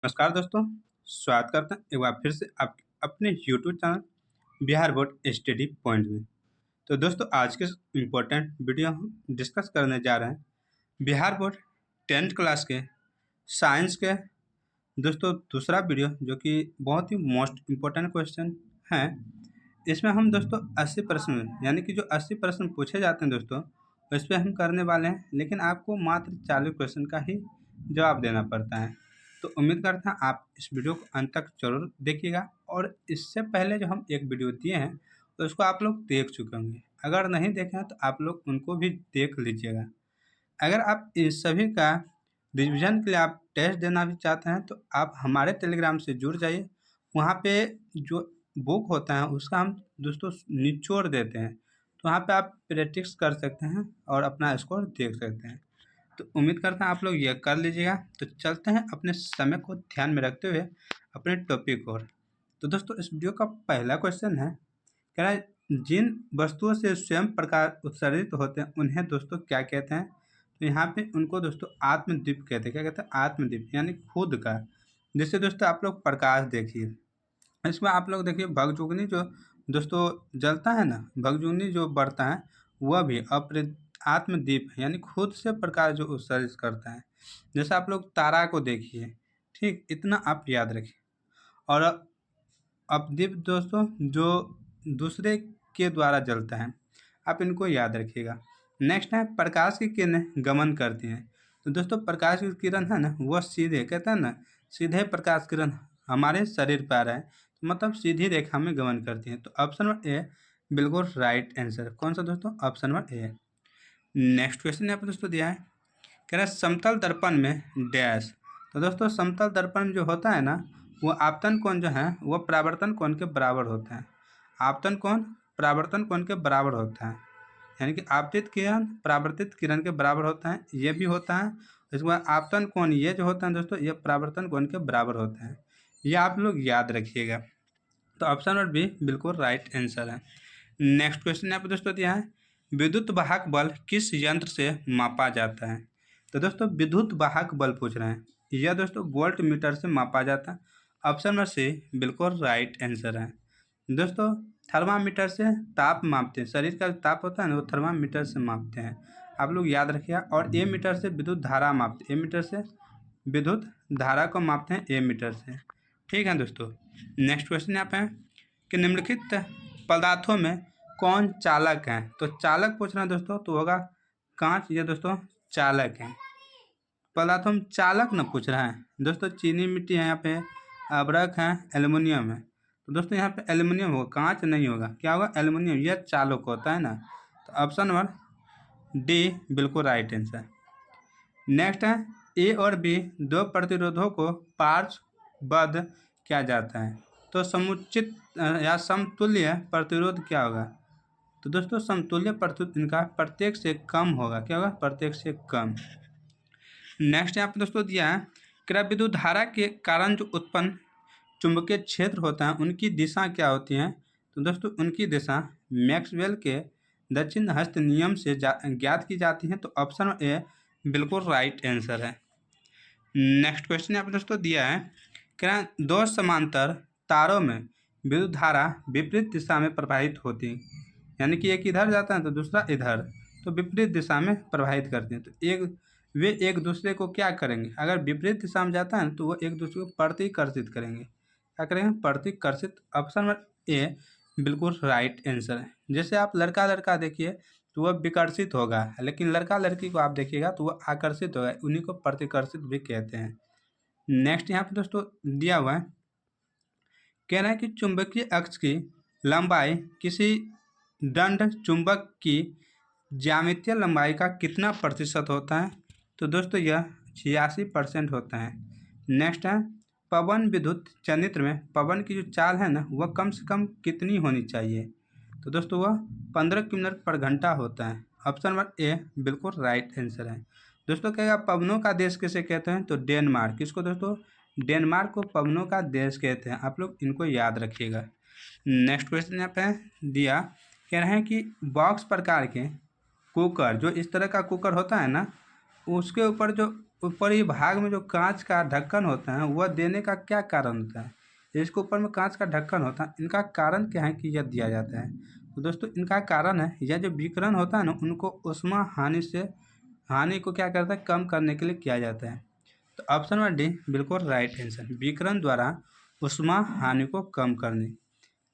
नमस्कार दोस्तों, स्वागत करते हैं एक बार फिर से आप अपने YouTube channel Bihar board study point में। तो दोस्तों आज के इम्पोर्टेंट वीडियो हम डिस्कस करने जा रहे हैं बिहार बोर्ड 10th क्लास के साइंस के दोस्तों दूसरा वीडियो, जो कि बहुत ही मोस्ट इम्पोर्टेंट क्वेश्चन है। इसमें हम दोस्तों 80 प्रश्न यानी कि जो 80 प्रश्न पूछे जाते हैं दोस्तों, उस पर हम करने वाले हैं, लेकिन आपको मात्र 40 क्वेश्चन का ही जवाब देना पड़ता है। तो उम्मीद करता हूँ आप इस वीडियो को अंत तक जरूर देखिएगा। और इससे पहले जो हम एक वीडियो दिए हैं तो उसको आप लोग देख चुके होंगे, अगर नहीं देखे हैं तो आप लोग उनको भी देख लीजिएगा। अगर आप इस सभी का रिवीजन के लिए आप टेस्ट देना भी चाहते हैं तो आप हमारे टेलीग्राम से जुड़ जाइए। वहाँ पे जो बुक होता है उसका हम दोस्तों निचोड़ देते हैं, तो वहाँ पे आप प्रैक्टिस कर सकते हैं और अपना स्कोर देख सकते हैं। तो उम्मीद करता हूँ आप लोग यह कर लीजिएगा। तो चलते हैं अपने समय को ध्यान में रखते हुए अपने टॉपिक और। तो दोस्तों इस वीडियो का पहला क्वेश्चन है, कह रहा है जिन वस्तुओं से स्वयं प्रकाश उत्सर्जित होते हैं उन्हें दोस्तों क्या कहते हैं। तो यहाँ पे उनको दोस्तों आत्मदीप कहते हैं। क्या कहते हैं? आत्मदीप यानी खुद का। जैसे दोस्तों आप लोग प्रकाश देखिए, इसमें आप लोग देखिए भगजुगनी जो दोस्तों जलता है ना, भगजुगनी जो बढ़ता है वह भी आत्मदीप है, यानी खुद से प्रकाश जो उत्सर्जित करता है। जैसे आप लोग तारा को देखिए, ठीक, इतना आप याद रखिए। और अपदीप दोस्तों जो दूसरे के द्वारा जलता है, आप इनको याद रखिएगा। नेक्स्ट है प्रकाश की किरणें गमन करती हैं। तो दोस्तों प्रकाश की किरण है ना, वह सीधे, कहते हैं ना, सीधे प्रकाश किरण हमारे शरीर पर आ रहा है, मतलब सीधी रेखा में गमन करती हैं। तो ऑप्शन नंबर ए बिल्कुल राइट आंसर। कौन सा दोस्तों? Option number A. Next question यहाँ पर दोस्तों दिया है, कह रहा है समतल दर्पण में डैश। तो दोस्तों समतल दर्पण जो होता है ना, वो आपतन कोण जो है वो परावर्तन कोण के बराबर होता है। आपतन कोण परावर्तन कोण के बराबर होता है, यानी कि आपतित किरण परावर्तित किरण के बराबर होता है, ये भी होता है। इसके बाद आपतन कोण ये जो होता है दोस्तों, ये परावर्तन कोण के बराबर होता है। ये आप लोग याद रखिएगा। तो ऑप्शन नंबर बी बिल्कुल राइट आंसर है। नेक्स्ट क्वेश्चन यहाँ पर दोस्तों दिया है, विद्युत वाहक बल किस यंत्र से मापा जाता है। तो दोस्तों विद्युत वाहक बल पूछ रहे हैं, यह दोस्तों वोल्ट मीटर से मापा जाता है। ऑप्शन नंबर सी बिल्कुल राइट आंसर है। दोस्तों थर्मामीटर से ताप मापते हैं, शरीर का ताप होता है ना, वो थर्मामीटर से मापते हैं, आप लोग याद रखिएगा। और ए मीटर से विद्युत धारा मापते हैं, ए मीटर से विद्युत धारा को मापते हैं, ए मीटर से। ठीक है दोस्तों। नेक्स्ट क्वेश्चन यहाँ पे है कि निम्नलिखित पदार्थों में कौन चालक है। तो चालक पूछ रहे हैं दोस्तों, तो होगा कांच, ये दोस्तों चालक है। पदार्थों में चालक न पूछ रहा है दोस्तों, चीनी मिट्टी है, यहाँ पे अभ्रक है, एल्युमिनियम है। तो दोस्तों यहाँ पे एल्युमिनियम होगा, कांच नहीं होगा। क्या होगा? एल्युमिनियम, यह चालक होता है ना। तो ऑप्शन नंबर डी बिल्कुल राइट आंसर। नेक्स्ट है ए और बी दो प्रतिरोधों को पार्श्वबद्ध किया जाता है, तो समुचित या समतुल्य प्रतिरोध क्या होगा। तो दोस्तों समतुल्य प्रतिरोध इनका प्रत्येक से कम होगा। क्या होगा? प्रत्येक से कम। नेक्स्ट यहाँ पे दोस्तों दिया है, कि विद्युत धारा के कारण जो उत्पन्न चुंबकीय क्षेत्र होता है उनकी दिशा क्या होती है। तो दोस्तों उनकी दिशा मैक्सवेल के दक्षिण हस्त नियम से ज्ञात की जाती है। तो ऑप्शन ए बिल्कुल राइट आंसर है। नेक्स्ट क्वेश्चन यहाँ पे दोस्तों दिया है, क्या दो समांतर तारों में विद्युत धारा विपरीत दिशा में प्रवाहित होती है, यानी कि एक इधर जाता है तो दूसरा इधर, तो विपरीत दिशा में प्रवाहित करते हैं। तो वे एक दूसरे को क्या करेंगे? अगर विपरीत दिशा में जाता है तो वो एक दूसरे को प्रतिकर्षित करेंगे। क्या करेंगे? प्रतिकर्षित। ऑप्शन नंबर ए बिल्कुल राइट आंसर है। जैसे आप लड़का लड़का देखिए तो वह विकर्षित होगा, लेकिन लड़का लड़की को आप देखिएगा तो वह आकर्षित होगा, उन्हीं को प्रतिकर्षित भी कहते हैं। नेक्स्ट यहाँ पे दोस्तों दिया हुआ है, कह रहा है कि चुंबकीय अक्ष की लंबाई किसी दंड चुंबक की ज्यामितीय लंबाई का कितना प्रतिशत होता है। तो दोस्तों यह 86% होता है। नेक्स्ट है पवन विद्युत चनित्र में पवन की जो चाल है ना, वह कम से कम कितनी होनी चाहिए। तो दोस्तों वह 15 किलोमीटर पर घंटा होता है। ऑप्शन नंबर ए बिल्कुल राइट आंसर है। दोस्तों कहेगा पवनों का देश किसे कहते हैं। तो डेनमार्क। किसको दोस्तों? डेनमार्क को पवनों का देश कहते हैं। आप लोग इनको याद रखिएगा। नेक्स्ट क्वेश्चन यहाँ पे दिया, कह रहे हैं कि बॉक्स प्रकार के कुकर, जो इस तरह का कुकर होता है ना, उसके ऊपर जो ऊपरी भाग में जो कांच का ढक्कन होता है वह देने का क्या कारण होता है? इसके ऊपर में कांच का ढक्कन होता है, इनका कारण क्या है कि यह दिया जाता है? तो दोस्तों इनका कारण है, यह जो विकिरण होता है ना, उनको ऊष्मा हानि को क्या करता है, कम करने के लिए किया जाता है। तो ऑप्शन नंबर डी बिल्कुल राइट आंसर, विकिरण द्वारा ऊष्मा हानि को कम करने।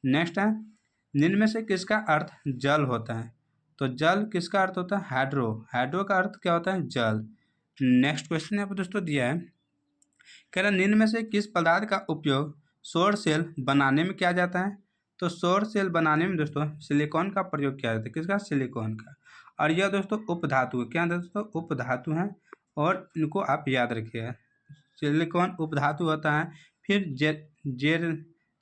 नेक्स्ट है, निम्न में से किसका अर्थ जल होता है? तो जल किसका अर्थ होता है? हाइड्रो का अर्थ क्या होता है? जल। नेक्स्ट क्वेश्चन यहाँ पर दोस्तों दिया है, कह रहा निम्न में से किस पदार्थ का उपयोग सौर सेल बनाने में किया जाता है? तो सौर सेल बनाने में दोस्तों सिलिकॉन का प्रयोग किया जाता है। किसका? सिलिकॉन का। और यह दोस्तों उपधातु है। क्या दोस्तों? उपधातु है, और इनको आप याद रखिएगा। सिलिकॉन उपधातु होता है। फिर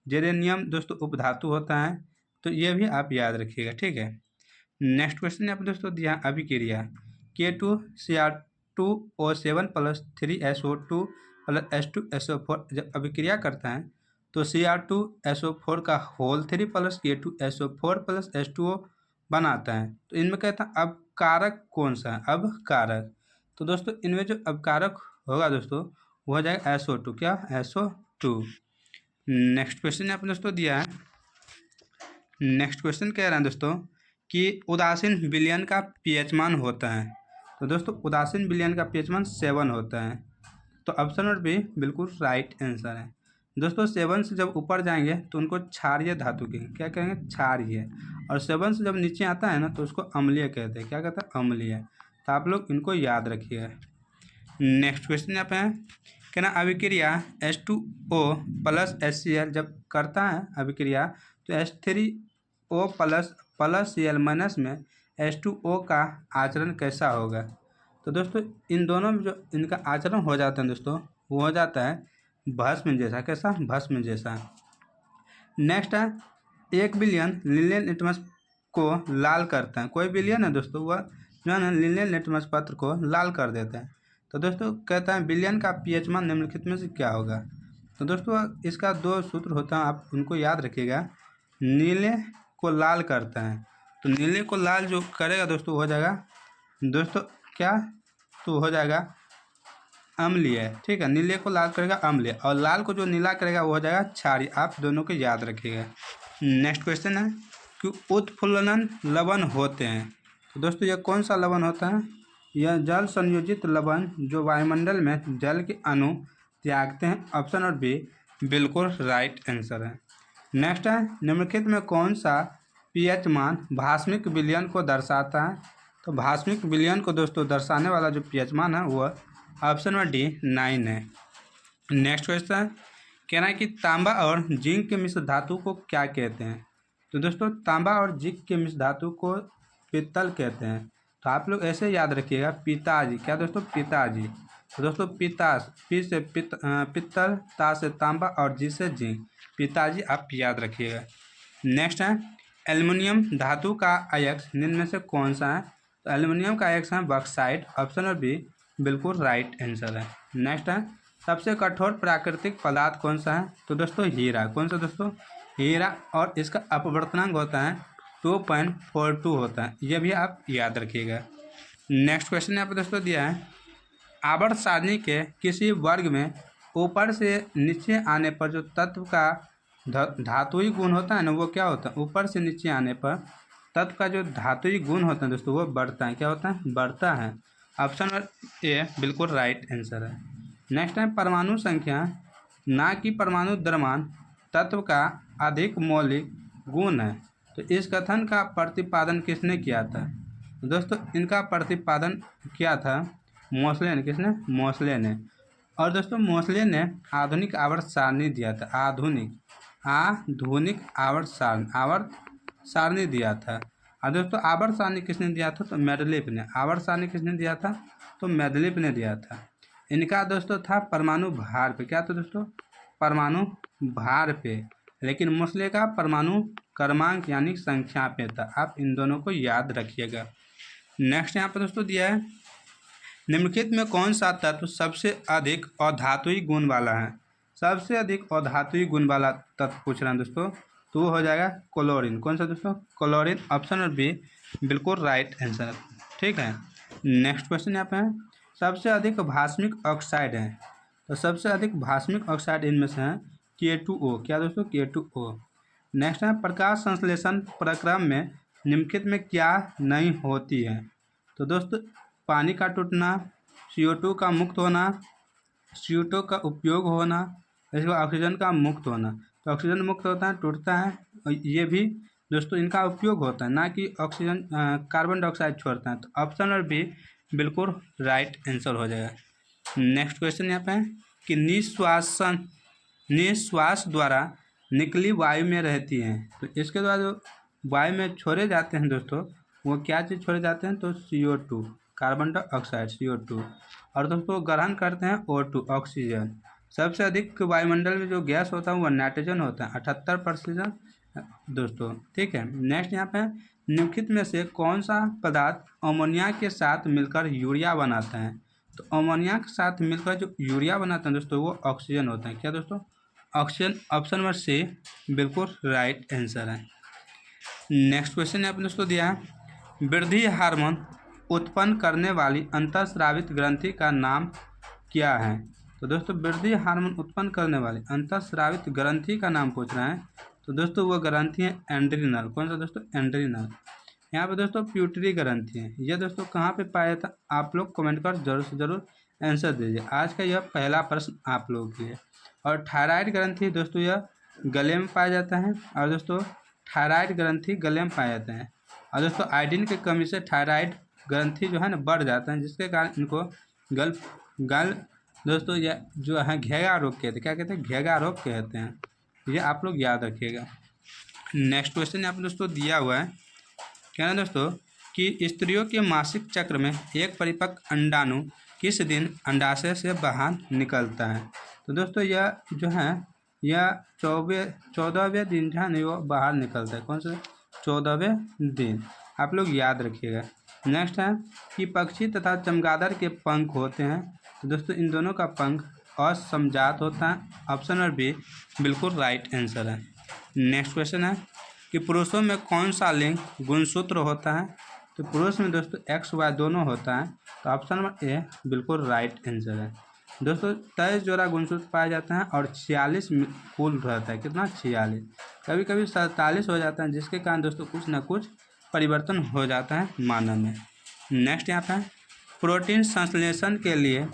जेरेनियम दोस्तों उपधातु होता है, तो ये भी आप याद रखिएगा, ठीक है। नेक्स्ट क्वेश्चन यहाँ पर दोस्तों दिया अभिक्रिया K2Cr2O7 + 3SO2 + H2SO4 जब अभिक्रिया करता है तो Cr2SO4 का होल 3 + K2SO4 + H2O बनाता है। तो इनमें कहता है अब कारक कौन सा है? अब कारक, तो दोस्तों इनमें जो अपकारक होगा दोस्तों वो हो जाएगा SO2। क्या? SO2। नेक्स्ट क्वेश्चन यहाँ पर दोस्तों दिया है, नेक्स्ट क्वेश्चन कह रहे हैं दोस्तों कि उदासीन विलयन का pH मान होता है। तो दोस्तों उदासीन विलयन का pH मान 7 होता है। तो ऑप्शन नंबर बी बिल्कुल राइट आंसर है। दोस्तों 7 से जब ऊपर जाएंगे तो उनको क्षारीय धातु के क्या कहेंगे? क्षारीय। और 7 से जब नीचे आता है ना तो उसको अम्लीय कहते हैं। क्या कहते हैं? अम्लीय। तो आप लोग इनको याद रखिएगा। नेक्स्ट क्वेश्चन यहाँ पे है, कहना अभिक्रिया H2O + HCl जब करता है अभिक्रिया तो H3O + Cl- में H2O का आचरण कैसा होगा? तो दोस्तों इन दोनों में जो इनका आचरण हो जाता है दोस्तों वो हो जाता है भस्म जैसा। कैसा? भस्म जैसा। नेक्स्ट है, 1 बिलियन लिनियर लिटमस को लाल करता है। कोई बिलियन है दोस्तों वह जो है ना लिनियर लिटमस पत्र को लाल कर देता है। तो दोस्तों कहता है बिलियन का pH मान निम्नलिखित में से क्या होगा? तो दोस्तों इसका 2 सूत्र होता है, आप उनको याद रखिएगा। नीले को लाल करता है, तो नीले को लाल जो करेगा दोस्तों हो जाएगा दोस्तों क्या? तो हो जाएगा अम्लीय, ठीक है। नीले को लाल करेगा अम्लीय, और लाल को जो नीला करेगा वो हो जाएगा क्षारीय। आप दोनों को याद रखिएगा। नेक्स्ट क्वेश्चन है कि उत्फुल्लन लवण होते हैं। तो दोस्तों यह कौन सा लवण होता है? यह जल संयोजित लवण जो वायुमंडल में जल के अणु त्यागते हैं। ऑप्शन और बी बिल्कुल राइट आंसर है। नेक्स्ट है, निम्नलिखित में कौन सा pH मान भास्मिक विलयन को दर्शाता है? तो भास्मिक विलयन को दोस्तों दर्शाने वाला जो pH मान है वो ऑप्शन नंबर डी 9 है। नेक्स्ट क्वेश्चन कहना है कि तांबा और जिंक के मिश्र धातु को क्या कहते हैं? तो दोस्तों तांबा और जिंक के मिश्र धातु को पित्तल कहते हैं। तो आप लोग ऐसे याद रखिएगा, पिताजी। क्या दोस्तों? पिताजी। तो दोस्तों पितास, पी से पित्तल, ता से तांबा और जी से जिंक, पिताजी आप याद रखिएगा। नेक्स्ट है, एल्युमिनियम धातु का अयस्क निम्न में से कौन सा है? तो एल्युमिनियम का अयस्क है बॉक्साइट। ऑप्शन नंबर बी बिल्कुल राइट आंसर है। नेक्स्ट है, सबसे कठोर प्राकृतिक पदार्थ कौन सा है? तो दोस्तों हीरा। कौन सा दोस्तों? हीरा। और इसका अपवर्तनांक होता है 2.42 होता है। यह भी आप याद रखिएगा। नेक्स्ट क्वेश्चन यहाँ पर दोस्तों दिया है, आवर्त सारणी के किसी वर्ग में ऊपर से नीचे आने पर जो तत्व का धातुई गुण होता है ना वो क्या होता है? ऊपर से नीचे आने पर तत्व का जो धातुई गुण होता है दोस्तों वो बढ़ता है। क्या होता है? बढ़ता है। ऑप्शन नंबर ए बिल्कुल राइट आंसर है। नेक्स्ट है, परमाणु संख्या ना कि परमाणु द्रव्यमान तत्व का अधिक मौलिक गुण है। तो इस कथन का प्रतिपादन किसने किया था? तो दोस्तों इनका प्रतिपादन किया था मोसले ने। किसने? मोसले ने। और दोस्तों मोसले ने आधुनिक आवर्त सारणी दिया था। आधुनिक आवर्त सारणी दिया था। और दोस्तों आवर्त सारणी किसने दिया था? तो मेंडलीफ ने। आवर्त सारणी किसने दिया था? तो मेंडलीफ ने दिया था। इनका दोस्तों था परमाणु भार पे। क्या था दोस्तों? परमाणु भार पे। लेकिन मोसले का परमाणु क्रमांक यानी संख्या पे था। आप इन दोनों को याद रखिएगा। नेक्स्ट यहाँ पर दोस्तों दिया है, निम्नलिखित में कौन सा तत्व सबसे अधिक अधातुई गुण वाला है? सबसे अधिक अधातुई गुण वाला तत्व पूछ रहे हैं दोस्तों, तो वो हो जाएगा क्लोरीन। कौन सा दोस्तों? क्लोरीन। ऑप्शन और बी बिल्कुल राइट आंसर, ठीक है। नेक्स्ट क्वेश्चन यहाँ पे है, सबसे अधिक भास्मिक ऑक्साइड हैं? तो सबसे अधिक भास्मिक ऑक्साइड इनमें से हैं K2O। क्या दोस्तों? K2O। नेक्स्ट है प्रकाश संश्लेषण प्रक्रम में निम्नलिखित में क्या नहीं होती है? तो दोस्तों पानी का टूटना, CO2 का मुक्त होना, CO2 का उपयोग होना, इसके बाद ऑक्सीजन का मुक्त होना। तो ऑक्सीजन मुक्त होता है, टूटता है, और ये भी दोस्तों इनका उपयोग होता है, ना कि ऑक्सीजन कार्बन डाइऑक्साइड छोड़ता है। तो ऑप्शन नंबर बी बिल्कुल राइट आंसर हो जाएगा। नेक्स्ट क्वेश्चन यहाँ पे है कि निश्वास द्वारा निकली वायु में रहती हैं। तो इसके द्वारा जो वायु में छोड़े जाते हैं दोस्तों, वो क्या चीज़ छोड़े जाते हैं? तो CO2 कार्बन डाइऑक्साइड CO2, और दोस्तों ग्रहण करते हैं O2 ऑक्सीजन। सबसे अधिक वायुमंडल में जो गैस होता है वो नाइट्रोजन होता है 78% दोस्तों। ठीक है। नेक्स्ट यहाँ पे निम्नलिखित में से कौन सा पदार्थ अमोनिया के साथ मिलकर यूरिया बनाता है? तो अमोनिया के साथ मिलकर जो यूरिया बनाते हैं दोस्तों वो ऑक्सीजन होता है। क्या दोस्तों? ऑक्सीजन। ऑप्शन नंबर सी बिल्कुल राइट आंसर है। नेक्स्ट क्वेश्चन है अपने दोस्तों दिया है वृद्धि हार्मोन उत्पन्न करने वाली अंतःस्रावित ग्रंथि का नाम क्या है? तो दोस्तों वृद्धि हार्मोन उत्पन्न करने वाली अंतःस्रावित ग्रंथि का नाम पूछ रहे हैं। तो दोस्तों वो ग्रंथि है एंड्रीनल। कौन सा दोस्तों? एंड्रीनल। यहाँ पे दोस्तों प्यूटरी ग्रंथि है। ये दोस्तों कहाँ पे पाया था? आप लोग कमेंट कर जरूर से जरूर आंसर दीजिए। आज का यह पहला प्रश्न आप लोगों के लिए। और थायराइड ग्रंथि दोस्तों यह गले में पाया जाता है, और दोस्तों थायराइड ग्रंथि गले में पाया जाता है, और दोस्तों आयोडीन की कमी से थायराइड ग्रंथि जो है ना बढ़ जाता है, जिसके कारण इनको गल दोस्तों यह जो है घेगा रोग कहते हैं। क्या कहते हैं? घेगा रोग कहते हैं। ये आप लोग याद रखिएगा। नेक्स्ट क्वेश्चन यहाँ पे दोस्तों दिया हुआ है क्या है दोस्तों कि स्त्रियों के मासिक चक्र में एक परिपक्व अंडाणु किस दिन अंडाशय से बाहर निकलता है? तो दोस्तों यह जो है यह 14वें दिन जो है ना वो बाहर निकलता है। कौन सा? 14वें दिन। आप लोग याद रखिएगा। नेक्स्ट है कि पक्षी तथा चमगादड़ के पंख होते हैं। तो दोस्तों इन दोनों का पंख असमजात होता है। ऑप्शन नंबर बी बिल्कुल राइट आंसर है। नेक्स्ट क्वेश्चन है कि पुरुषों में कौन सा लिंग गुणसूत्र होता है? तो पुरुष में दोस्तों XY दोनों होता है। तो ऑप्शन नंबर ए बिल्कुल राइट आंसर है। दोस्तों 23 जोड़ा गुणसूत्र पाया जाता है और 46 कुल रहता है। कितना? 46। कभी कभी 47 हो जाता है, जिसके कारण दोस्तों कुछ ना कुछ परिवर्तन हो जाता है मानव में। नेक्स्ट यहाँ पे प्रोटीन संश्लेषण के लिए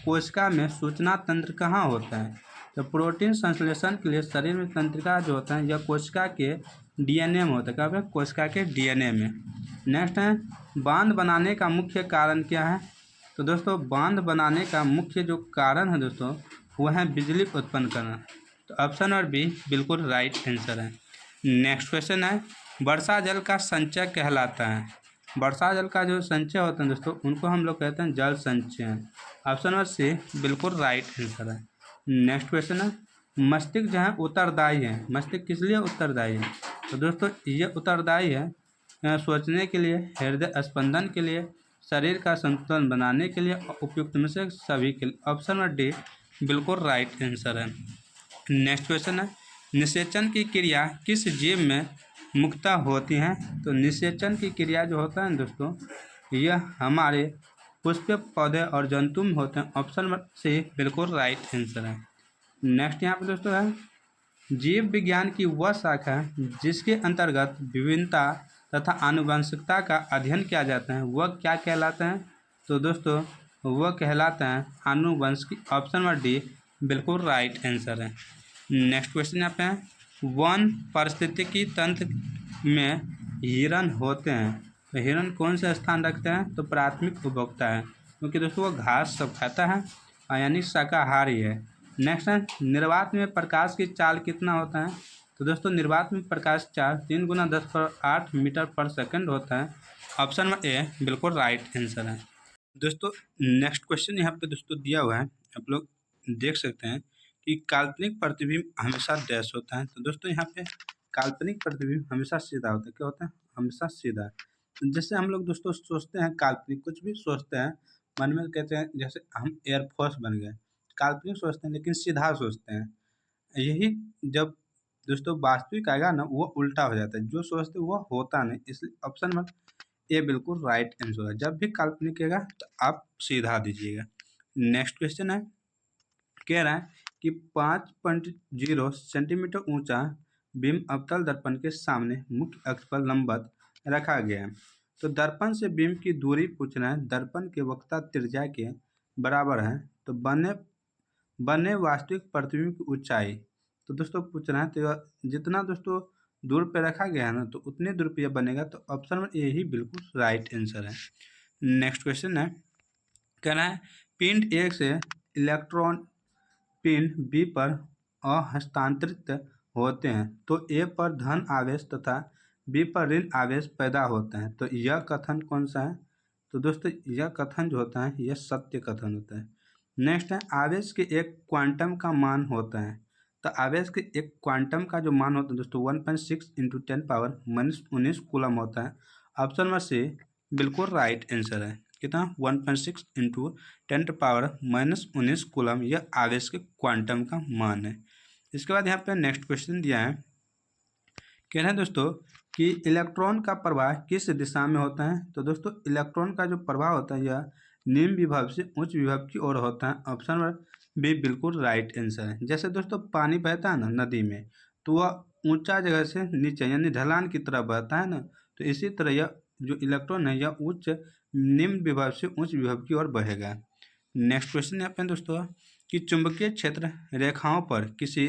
कोशिका में सूचना तंत्र कहाँ होता है? तो प्रोटीन संश्लेषण के लिए शरीर में तंत्रिका जो होता है यह कोशिका के DNA में होता है। क्या? कोशिका के DNA में। नेक्स्ट है बांध बनाने का मुख्य कारण क्या है? तो दोस्तों बांध बनाने का मुख्य जो कारण है दोस्तों वह है बिजली उत्पन्न करना। तो ऑप्शन नंबर बी बिल्कुल राइट आंसर है। नेक्स्ट क्वेश्चन है वर्षा जल का संचय कहलाता है। वर्षा जल का जो संचय होता है दोस्तों उनको हम लोग कहते हैं जल संचयन। ऑप्शन नंबर सी बिल्कुल राइट आंसर है। नेक्स्ट क्वेश्चन है मस्तिष्क जो है उत्तरदायी है। मस्तिष्क किस लिए उत्तरदायी है? तो दोस्तों ये उत्तरदायी है सोचने के लिए, हृदय स्पंदन के लिए, शरीर का संतुलन बनाने के लिए, उपयुक्त में से सभी के लिए। ऑप्शन नंबर डी बिल्कुल राइट आंसर है। नेक्स्ट क्वेश्चन है निषेचन की क्रिया किस जीव में मुख्यतः होती हैं? तो निषेचन की क्रिया जो होता है दोस्तों यह हमारे पुष्पीय पौधे और जंतु में होते हैं। ऑप्शन नंबर सी बिल्कुल राइट आंसर है। नेक्स्ट यहाँ पे दोस्तों है जीव विज्ञान की वह शाखा है जिसके अंतर्गत विभिन्नता तथा आनुवंशिकता का अध्ययन किया जाता है, वह क्या कहलाते हैं? तो दोस्तों वह कहलाते हैं आनुवंशिकी। ऑप्शन नंबर डी बिल्कुल राइट आंसर है। नेक्स्ट क्वेश्चन यहाँ पे है वन पारिस्थितिकी तंत्र में हिरण होते हैं। तो हिरण कौन से स्थान रखते हैं? तो प्राथमिक उपभोक्ता है, क्योंकि दोस्तों वो घास सब खाता है यानी शाकाहारी है। नेक्स्ट है निर्वात में प्रकाश की चाल कितना होता है? तो दोस्तों निर्वात में प्रकाश चाल 3 × 10⁸ मीटर पर सेकंड होता है। ऑप्शन नंबर ए बिल्कुल राइट आंसर है। दोस्तों नेक्स्ट क्वेश्चन यहाँ पे दोस्तों दिया हुआ है, आप लोग देख सकते हैं कि काल्पनिक प्रतिबिंब हमेशा डैश होता है। तो दोस्तों यहाँ पे काल्पनिक प्रतिबिंब हमेशा सीधा होता है। क्या होता है? हमेशा सीधा। जैसे हम लोग दोस्तों सोचते हैं काल्पनिक कुछ भी सोचते हैं मन में, कहते हैं जैसे हम एयरफोर्स बन गए, काल्पनिक सोचते हैं लेकिन सीधा सोचते हैं। यही जब दोस्तों वास्तविक आएगा ना वो उल्टा हो जाता है, जो सोचते वो होता नहीं। इसलिए ऑप्शन नंबर ये बिल्कुल राइट आंसर है। जब भी काल्पनिक रहेगा तो आप सीधा दीजिएगा। नेक्स्ट क्वेश्चन है, कह रहा है कि 5.0 सेंटीमीटर ऊंचा बीम अवतल दर्पण के सामने मुख्य अक्ष पर लंबवत रखा गया है। तो दर्पण से बीम की दूरी पूछ रहे हैं, दर्पण के वक्रता त्रिज्या के बराबर है। तो बने वास्तविक प्रतिबिंब की ऊंचाई, तो दोस्तों पूछ रहे हैं, तो जितना दोस्तों दूर पे रखा गया है ना, तो उतनी दूर पे यह बनेगा। तो ऑप्शन में ए ही बिल्कुल राइट आंसर है। नेक्स्ट क्वेश्चन है, कहना है पिंड ए से इलेक्ट्रॉन पिंड बी पर हस्तांतरित होते हैं तो ए पर धन आवेश तथा बी पर ऋण आवेश पैदा होते हैं। तो यह कथन कौन सा है? तो दोस्तों यह कथन जो होता है यह सत्य कथन होता है। नेक्स्ट है, आवेश के एक क्वांटम का मान होता है। तो आवेश के एक क्वांटम का जो मान होता है दोस्तों 1.6 इंटू 10⁻19 कूलम होता है। ऑप्शन नंबर सी बिल्कुल राइट आंसर है। कितना? 1.6 इंटू 10⁻19 कूलम, यह आवेश के क्वांटम का मान है। इसके बाद यहाँ पे नेक्स्ट क्वेश्चन दिया है, कह रहे हैं दोस्तों कि इलेक्ट्रॉन का प्रवाह किस दिशा में होता है। तो दोस्तों इलेक्ट्रॉन का जो प्रवाह होता है यह निम्न विभव से उच्च विभव की ओर होता है। ऑप्शन नंबर बी बिल्कुल राइट आंसर है। जैसे दोस्तों पानी बहता है ना नदी में, तो वह ऊंचा जगह से नीचे यानी ढलान की तरफ बहता है ना, तो इसी तरह यह जो इलेक्ट्रॉन है यह निम्न विभव से उच्च विभव की ओर बहेगा। नेक्स्ट क्वेश्चन यहाँ पे दोस्तों कि चुंबकीय क्षेत्र रेखाओं पर किसी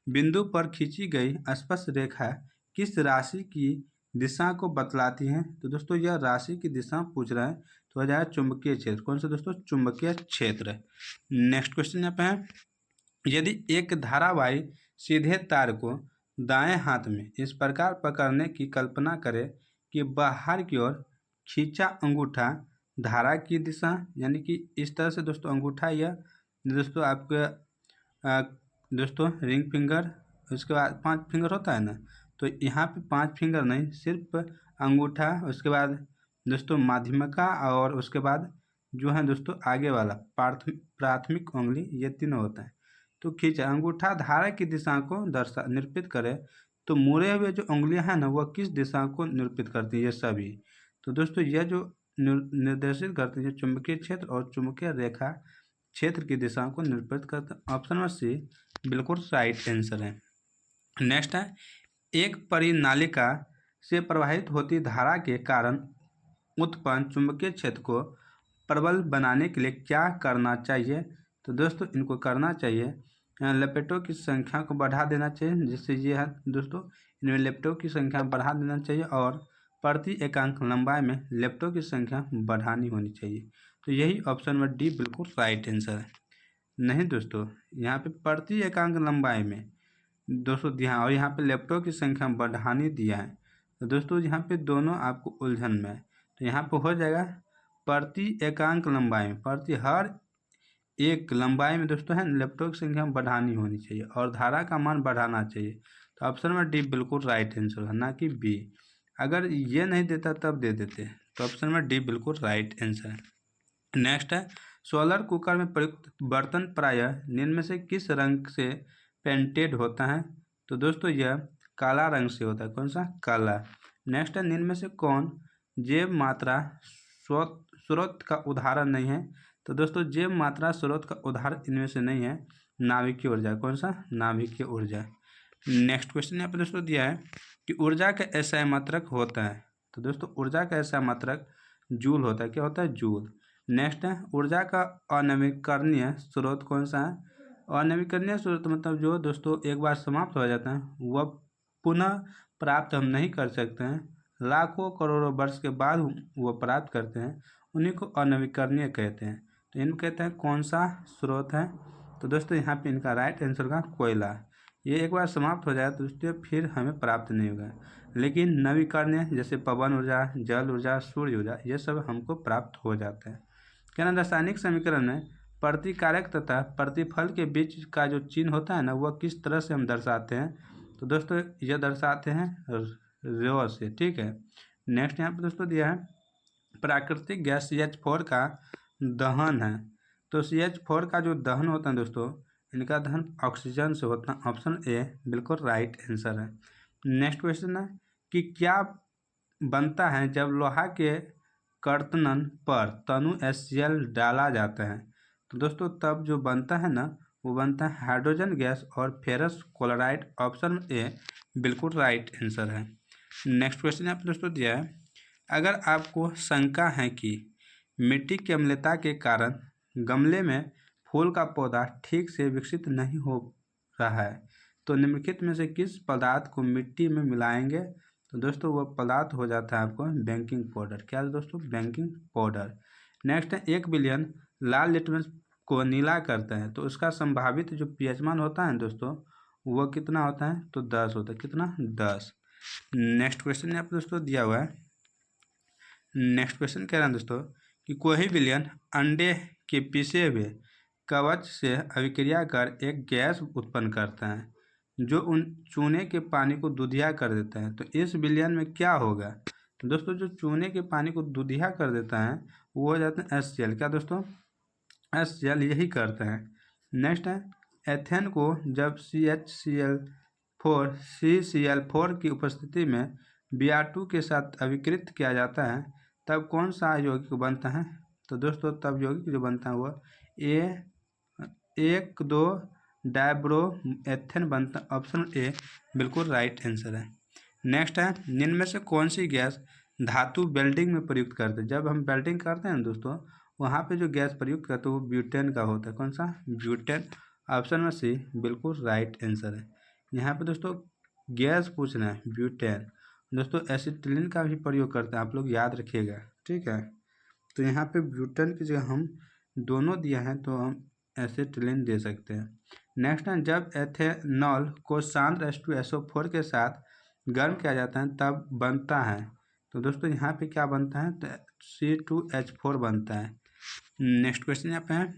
बिंदु पर खींची गई स्पर्श रेखा किस राशि की दिशा को बतलाती है। तो दोस्तों यह राशि की दिशा पूछ रहा है, तो हो जाएगा चुंबकीय क्षेत्र। कौन सा दोस्तों? चुंबकीय क्षेत्र। नेक्स्ट क्वेश्चन यहाँ पे है, यदि एक धारावाही सीधे तार को दाएं हाथ में इस प्रकार पकड़ने की कल्पना करें कि बाहर की ओर खींचा अंगूठा धारा की दिशा, यानी कि इस तरह से दोस्तों अंगूठा यह दोस्तों आपके दोस्तों रिंग फिंगर, उसके बाद 5 फिंगर होता है ना, तो यहाँ पे 5 फिंगर नहीं, सिर्फ अंगूठा, उसके बाद दोस्तों माध्यमिका और उसके बाद जो है दोस्तों आगे वाला प्राथमिक उंगली, ये तीनों होता है। तो खींचा अंगूठा धारा की दिशा को निरूपित करे, तो मुड़े हुए जो उंगलियां हैं ना वह किस दिशा को निरूपित करती है? ये सभी। तो दोस्तों यह जो निर्देशित करती है चुंबकीय क्षेत्र और चुंबकीय रेखा क्षेत्र की दिशा को निरूपित करते हैं। ऑप्शन नंबर सी बिल्कुल राइट आंसर है। नेक्स्ट है, एक परिनालिका से प्रवाहित होती धारा के कारण उत्पन्न चुंबकीय क्षेत्र को प्रबल बनाने के लिए क्या करना चाहिए। तो दोस्तों इनको करना चाहिए लपेटों की संख्या को बढ़ा देना चाहिए, जिससे ये है दोस्तों इनमें लेप्टों की संख्या बढ़ा देना चाहिए और प्रति एकांक लंबाई में लेप्टों की संख्या बढ़ानी होनी चाहिए। तो यही ऑप्शन नंबर डी बिल्कुल राइट आंसर है। नहीं दोस्तों, यहाँ पे प्रति एकांक लंबाई में दोस्तों ध्यान, और यहाँ पे लेप्टों की संख्या बढ़ानी दिया है। तो दोस्तों यहाँ पे दोनों आपको उलझन में है, तो यहाँ पे हो जाएगा प्रति एकांक लंबाई में, प्रति हर एक लंबाई में दोस्तों है लेप्टों की संख्या बढ़ानी होनी चाहिए और धारा का मान बढ़ाना चाहिए। तो ऑप्शन नंबर डी बिल्कुल राइट आंसर है, ना कि बी। अगर ये नहीं देता तब दे देते, तो ऑप्शन नंबर डी बिल्कुल राइट आंसर है। नेक्स्ट है, सोलर कुकर में प्रयुक्त बर्तन प्रायः निम्न में से किस रंग से पेंटेड होता है। तो दोस्तों यह काला रंग से होता है। कौन सा? काला। नेक्स्ट है, निम्न में से कौन जैव मात्रा स्रोत का उदाहरण नहीं है। तो दोस्तों जैव मात्रा स्रोत का उदाहरण इनमें से नहीं है नाभिकीय ऊर्जा। कौन सा? नाभिकीय ऊर्जा। नेक्स्ट क्वेश्चन यहाँ पे दोस्तों दिया है कि ऊर्जा का ऐसा मात्रक होता है। तो दोस्तों ऊर्जा का ऐसा मात्रक जूल होता है। क्या होता है? जूल। नेक्स्ट है, ऊर्जा का अनवीकरणीय स्रोत कौन सा है? अनवीकरणीय स्रोत मतलब जो दोस्तों एक बार समाप्त हो जाता है वह पुनः प्राप्त हम नहीं कर सकते हैं, लाखों करोड़ों वर्ष के बाद वो प्राप्त करते हैं, उन्हीं को अनवीकरणीय कहते हैं। तो इनको कहते हैं कौन सा स्रोत है? तो दोस्तों यहाँ पे इनका राइट आंसर का कोयला। ये एक बार समाप्त हो जाए तो दोस्तों फिर हमें प्राप्त नहीं होगा, लेकिन नवीकरणीय जैसे पवन ऊर्जा, जल ऊर्जा, सूर्य ऊर्जा, ये सब हमको प्राप्त हो जाता है। क्या रासायनिक समीकरण में प्रतिकारक तथा प्रतिफल के बीच का जो चिन्ह होता है ना वह किस तरह से हम दर्शाते हैं। तो दोस्तों यह दर्शाते हैं रो से। ठीक है। नेक्स्ट यहाँ पे दोस्तों दिया है प्राकृतिक गैस CH4 का दहन है। तो CH4 का जो दहन होता है दोस्तों इनका दहन ऑक्सीजन से होता है। ऑप्शन ए बिल्कुल राइट आंसर है। नेक्स्ट क्वेश्चन है कि क्या बनता है जब लोहा के कर्तन पर तनु HCl डाला जाता है। तो दोस्तों तब जो बनता है ना, वो बनता है हाइड्रोजन गैस और फेरस क्लोराइड। ऑप्शन ए बिल्कुल राइट आंसर है। नेक्स्ट क्वेश्चन यहाँ पे दोस्तों दिया है, अगर आपको शंका है कि मिट्टी की अम्लता के कारण गमले में फूल का पौधा ठीक से विकसित नहीं हो रहा है, तो निम्नलिखित में से किस पदार्थ को मिट्टी में मिलाएंगे? तो दोस्तों वह पदार्थ हो जाता है आपको बेकिंग पाउडर। क्या है दोस्तों? Baking powder. नेक्स्ट है, 1 बिलियन लाल लिटमस को नीला करता है, तो उसका संभावित जो pH मान होता है दोस्तों वो कितना होता है? तो 10 होता है। कितना? 10। नेक्स्ट क्वेश्चन यहाँ पर दोस्तों दिया हुआ है, नेक्स्ट क्वेश्चन कह रहे हैं दोस्तों कि कोई बिलियन अंडे के पीसे हुए कवच से अभिक्रिया कर एक गैस उत्पन्न करता है जो उन चूने के पानी को दूधिया कर देता है, तो इस बिलियन में क्या होगा? तो दोस्तों जो चूने के पानी को दूधिया कर देता है वो हो जाता है HCl। क्या दोस्तों? HCl यही करते हैं। नेक्स्ट है, एथेन को जब CH4 की उपस्थिति में Br2 के साथ अभिकृत किया जाता है तब कौन सा यौगिक बनता है? तो दोस्तों तब यौगिक जो बनता है वो 1,2 डाइब्रो एथेन बनता। ऑप्शन ए बिल्कुल राइट आंसर है। नेक्स्ट है, निम्न में से कौन सी गैस धातु वेल्डिंग में प्रयुक्त करते हैं? जब हम वेल्डिंग करते हैं दोस्तों वहाँ पे जो गैस प्रयुक्त करते हैं वो ब्यूटेन का होता है। कौन सा? ब्यूटेन। ऑप्शन में सी बिल्कुल राइट आंसर है। यहाँ पे दोस्तों गैस पूछना है ब्यूटेन। दोस्तों एसिटिलीन का भी प्रयोग करते हैं, आप लोग याद रखिएगा, ठीक है। तो यहाँ पे ब्यूटेन की जगह हम दोनों दिया है तो हम एसिटिलीन दे सकते हैं। नेक्स्ट है, जब एथेनॉल को शांत H2SO4 के साथ गर्म किया जाता है तब बनता है, तो दोस्तों यहाँ पे क्या बनता है? तो C2H4 बनता है। नेक्स्ट क्वेश्चन यहाँ पे है,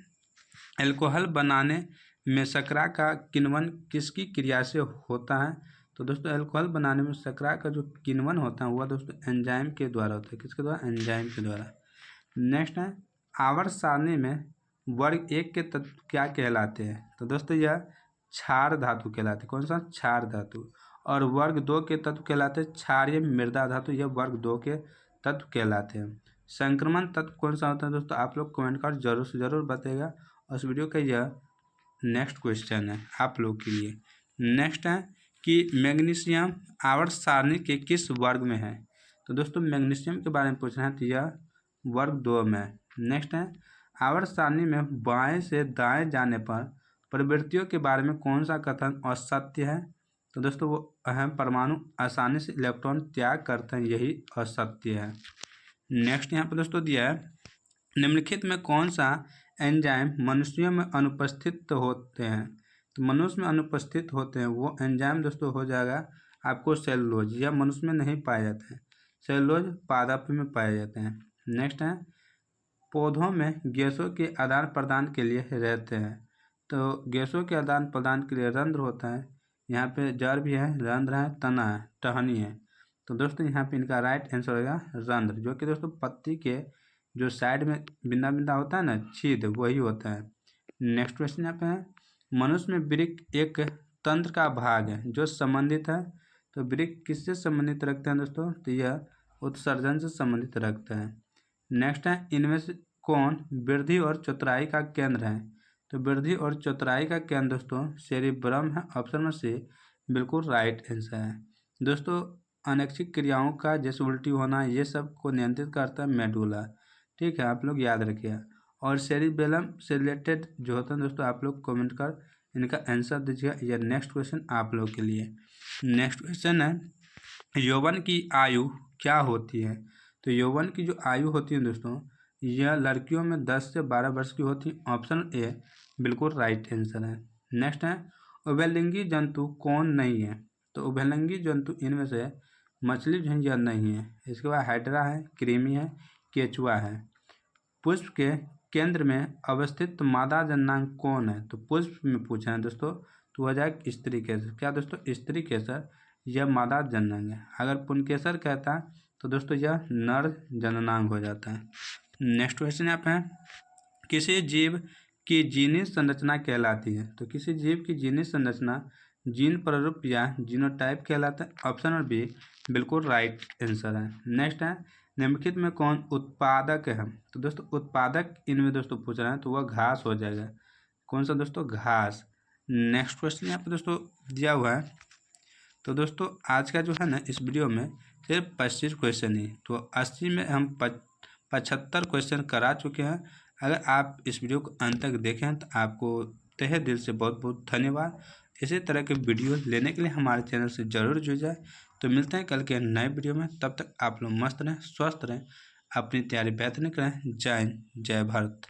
एल्कोहल बनाने में शर्करा का किण्वन किसकी क्रिया से होता है? तो दोस्तों एल्कोहल बनाने में शर्करा का जो किण्वन होता है वह दोस्तों एंजाइम के द्वारा होता है। किसके द्वारा? एंजाइम के द्वारा। नेक्स्ट है, आवर्त सारणी में वर्ग 1 के तत्व क्या कहलाते हैं? तो दोस्तों यह क्षार धातु कहलाते हैं। कौन सा? क्षार धातु। और वर्ग 2 के तत्व कहलाते हैं क्षारीय मृदा धातु, यह वर्ग 2 के तत्व कहलाते हैं। संक्रमण तत्व कौन सा होता है दोस्तों? आप लोग कमेंट कर जरूर से जरूर बताइएगा। और इस वीडियो का यह नेक्स्ट क्वेश्चन है आप लोग के लिए। नेक्स्ट है कि मैग्नीशियम आवर्त सारणी के किस वर्ग में है? तो दोस्तों मैग्नीशियम के बारे में पूछना है तो यह वर्ग 2 में है। नेक्स्ट है, आवर्त सारणी में बाएं से दाएं जाने पर प्रवृत्तियों के बारे में कौन सा कथन असत्य है? तो दोस्तों वो अहम परमाणु आसानी से इलेक्ट्रॉन त्याग करते हैं, यही असत्य है। नेक्स्ट यहाँ पर दोस्तों दिया है, निम्नलिखित में कौन सा एंजाइम मनुष्यों में अनुपस्थित होते हैं? तो मनुष्य में अनुपस्थित होते हैं वो एंजाइम दोस्तों हो जाएगा आपको सेलुलोज। यह मनुष्य में नहीं पाए जाते हैं, सेलुलोज पादप में पाए जाते हैं। नेक्स्ट है, पौधों में गैसों के आदान प्रदान के लिए रहते हैं, तो गैसों के आदान प्रदान के लिए रंध्र होता है। यहाँ पे जड़ भी है, रंध्र है, तना है, टहनी है। तो दोस्तों यहाँ पे इनका राइट आंसर होगा रंध्र, जो कि दोस्तों पत्ती के जो साइड में बिंदा बिंदा होता है ना, छेद, वही होता है। नेक्स्ट क्वेश्चन यहाँ पे है, मनुष्य में वृक्क एक तंत्र का भाग है जो संबंधित है, तो वृक्क किससे संबंधित रखते हैं दोस्तों? तो यह उत्सर्जन से संबंधित रखता है। नेक्स्ट है, इनमें से कौन वृद्धि और चौतराई का केंद्र है? तो वृद्धि और चौतराई का केंद्र दोस्तों सेरिब्रम है। ऑप्शन में से बिल्कुल राइट आंसर है। दोस्तों अनैच्छिक क्रियाओं का जैसे उल्टी होना ये सब को नियंत्रित करता है मेडुला, ठीक है, आप लोग याद रखिए। और सेरिबेलम से रिलेटेड जो होता है दोस्तों आप लोग कमेंट कर इनका आंसर दीजिएगा। यह नेक्स्ट क्वेश्चन आप लोग के लिए। नेक्स्ट क्वेश्चन है, यौवन की आयु क्या होती है? तो यौवन की जो आयु होती है दोस्तों यह लड़कियों में 10 से 12 वर्ष की होती है। ऑप्शन ए बिल्कुल राइट आंसर है। नेक्स्ट है, उभयलिंगी जंतु कौन नहीं है? तो उभयलिंगी जंतु इनमें से मछली जो है यह नहीं है। इसके बाद हाइड्रा है, कृमि है, केचुआ है। पुष्प के केंद्र में अवस्थित मादा जननांग कौन है? तो पुष्प में पूछा है दोस्तों, तो वह जाए स्त्री केसर। क्या दोस्तों? स्त्री केसर यह मादा जननांग है। अगर पुंकेसर कहता है तो दोस्तों यह नर जननांग हो जाता है। नेक्स्ट क्वेश्चन यहाँ पे है, किसी जीव की जीनी संरचना कहलाती है? तो किसी जीव की जीनी संरचना जीन प्रारूप या जीनोटाइप कहलाता है। ऑप्शन नंबर बी बिल्कुल राइट आंसर है। नेक्स्ट है निम्नलिखित में कौन उत्पादक है? तो दोस्तों उत्पादक इनमें दोस्तों पूछ रहे हैं तो वह घास हो जाएगा। कौन सा दोस्तों? घास। नेक्स्ट क्वेश्चन यहाँ पे दोस्तों दिया हुआ है। तो दोस्तों आज का जो है ना इस वीडियो में सिर्फ 25 क्वेश्चन ही, तो 80 में हम 75 क्वेश्चन करा चुके हैं। अगर आप इस वीडियो को अंत तक देखें तो आपको तहे दिल से बहुत बहुत धन्यवाद। इसी तरह के वीडियो लेने के लिए हमारे चैनल से ज़रूर जुड़ जाए। तो मिलते हैं कल के नए वीडियो में, तब तक आप लोग मस्त रहें, स्वस्थ रहें, अपनी तैयारी बेहतर करें। जय हिंद, जय भारत।